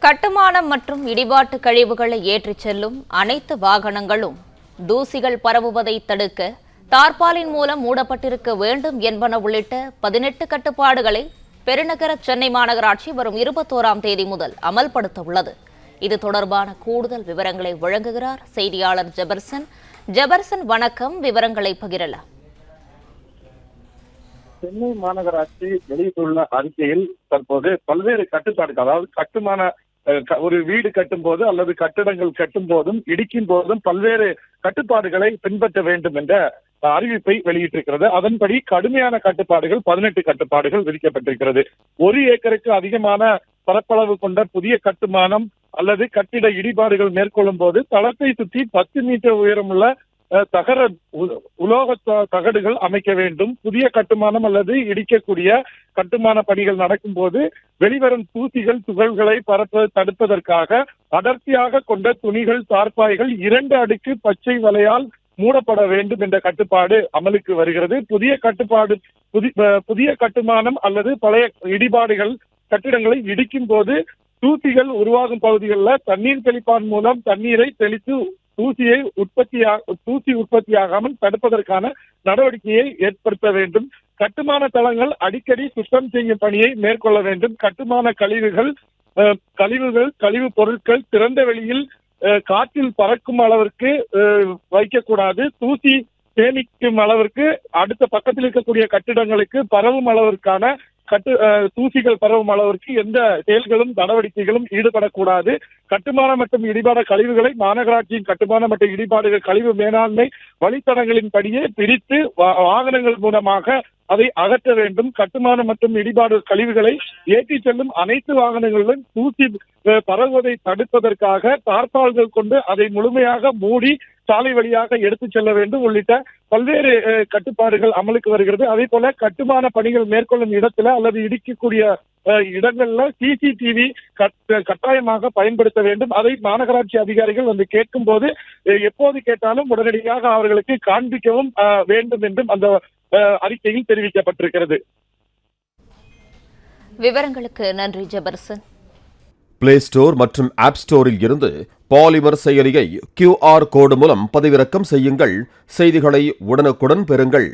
கட்டுமானம் மற்றும் இடிபாட்டு கழிவுகளை ஏற்றிச் செல்லும் அனைத்து வாகனங்களும் தூசிகள் பரவுவதை தடுக்க தார்பாலின் மூலம் மூடப்பட்டிருக்க வேண்டும் என்பன உள்ளிட்ட 18 கட்டுப்பாடுகளை பெருநகர சென்னை மாநகராட்சி வரும் 21ஆம் தேதி முதல் அமல்படுத்த உள்ளது. இது தொடர்பான கூடுதல் விவரங்களை வழங்குகிறார் செய்தியாளர் ஜெபர்சன். ஜெபர்சன், வணக்கம். விவரங்களை பகிரலாம். சென்னை மாநகராட்சி வெளியிட்டுள்ள அறிக்கையில் தற்போது பல்வேறு கட்டுப்பாடுகள், அதாவது கட்டுமான ஒரு வீடு கட்டும் போது அல்லது கட்டிடங்கள் கட்டும் போதும் இடிக்கும் போதும் பல்வேறு கட்டுப்பாடுகளை பின்பற்ற வேண்டும் என்ற அறிவிப்பை வெளியிட்டிருக்கிறது. அதன்படி கடுமையான கட்டுப்பாடுகள் 18 கட்டுப்பாடுகள் விதிக்கப்பட்டிருக்கிறது. 1 ஏக்கருக்கு அதிகமான பரப்பளவு கொண்ட புதிய கட்டுமானம் அல்லது கட்டிட இடிபாடுகள் மேற்கொள்ளும் போது தளத்தை சுற்றி 10 மீட்டர் உயரமுள்ள உலோக தகடுகள் அமைக்க வேண்டும். புதிய கட்டுமானம் அல்லது இடிக்கக்கூடிய கட்டுமான பணிகள் நடக்கும் போது வெளிவரும் தூசிகள் துகள்களை தடுப்பதற்காக அடர்த்தியாக கொண்ட துணிகள் தார்பாய்கள் 2 அடுக்கு பச்சை வலையால் மூடப்பட வேண்டும் என்ற கட்டுப்பாடு அமலுக்கு வருகிறது. புதிய கட்டுமானம் அல்லது பழைய இடிபாடுகள் கட்டிடங்களை இடிக்கும் போது தூசிகள் உருவாகும் பகுதிகளில் தண்ணீர் தெளிப்பான் மூலம் தண்ணீரை தெளித்து தூசி உற்பத்தியாகாமல் தடுப்பதற்கான நடவடிக்கையை ஏற்படுத்த வேண்டும். கட்டுமான தளங்கள் அடிக்கடி சுத்தம் செய்யும் பணியை மேற்கொள்ள வேண்டும். கட்டுமான கழிவுப் பொருட்கள் திறந்த வெளியில் காற்றில் பறக்கும் அளவிற்கு வைக்கக்கூடாது. தூசி சேமிக்கும் அளவிற்கு அடுத்த பக்கத்தில் இருக்கக்கூடிய கட்டிடங்களுக்கு பரவும் அளவிற்கான தூசிகள் பரவும் அளவிற்கு எந்த செயல்களும் நடவடிக்கைகளும் ஈடுபடக்கூடாது. கட்டுமான மற்றும் இடிபாடு கழிவுகளை மாநகராட்சியின் கட்டுமான மற்றும் இடிபாடுகள் கழிவு மேலாண்மை வழித்தடங்களின் படியே பிரித்து வாகனங்கள் மூலமாக அதை அகற்ற வேண்டும். கட்டுமான மற்றும் இடிபாடு கழிவுகளை ஏற்றிச் செல்லும் அனைத்து வாகனங்களிலும் தூசி பரவுவதை தடுப்பதற்காக தார்பால்கள் கொண்டு அதை முழுமையாக மூடி சாலை வழியாக எடுத்துச் செல்ல வேண்டும் உள்ளிட்ட பல்வேறு கட்டுப்பாடுகள் அமலுக்கு வருகிறது. அதே போல கட்டுமான பணிகள் மேற்கொள்ளும் இடத்துல அல்லது இடிக்கக்கூடிய இடங்கள்ல CCTV கட்டாயமாக பயன்படுத்த வேண்டும். அதை மாநகராட்சி அதிகாரிகள் வந்து கேட்கும் போது எப்போது கேட்டாலும் உடனடியாக அவர்களுக்கு காண்பிக்கவும் வேண்டும் என்றும் அந்த அறிக்கையில் தெரிவிக்கப்பட்டிருக்கிறது. விவரங்களுக்கு நன்றி ஜெபர்சன். பிளே ஸ்டோர் மற்றும் ஆப் ஸ்டோரில் இருந்து பாலிமர் செயலியை QR கோடு மூலம் பதிவிறக்கம் செய்யுங்கள். செய்திகளை உடனுக்குடன் பெறுங்கள்.